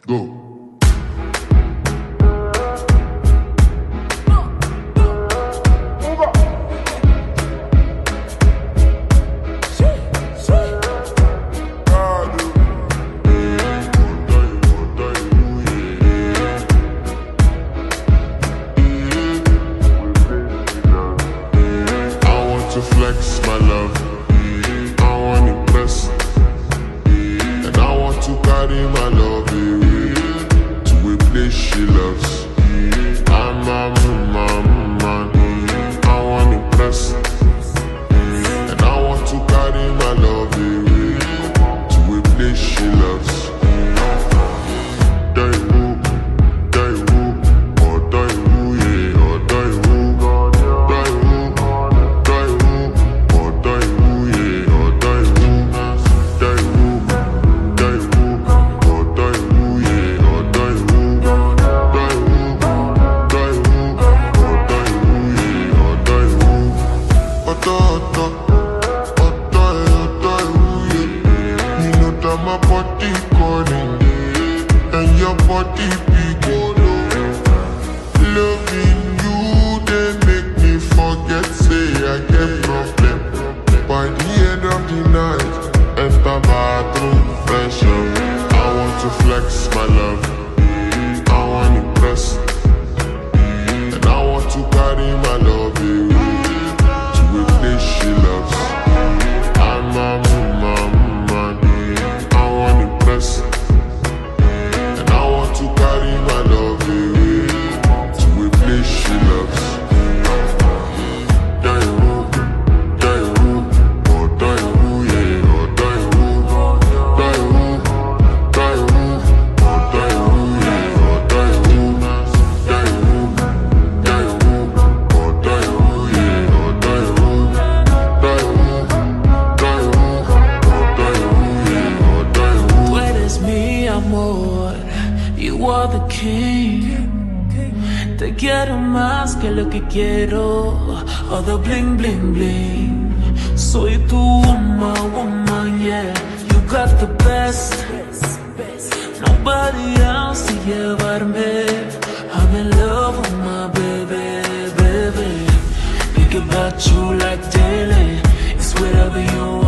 Go. To flex my love, I want to impress, and I want to carry my love away to a place she loves. I'm a man, I want to impress, and I want to carry my love away to a place she loves. My body calling and your body beating. Loving you, they make me forget, say I get problem. By the end of the night, enter bathroom fresh up. I want to flex my love, I want to impress, and I want to carry my love away to a place she loves. I'm a and I want to carry my love away to a place she loves. You are the king. Te quiero más que lo que quiero. All the bling bling bling. Soy tu woman, yeah. You got the best. Nobody else to llevarme. I'm in love with my baby, baby. Think about you like daily. It's whatever you want.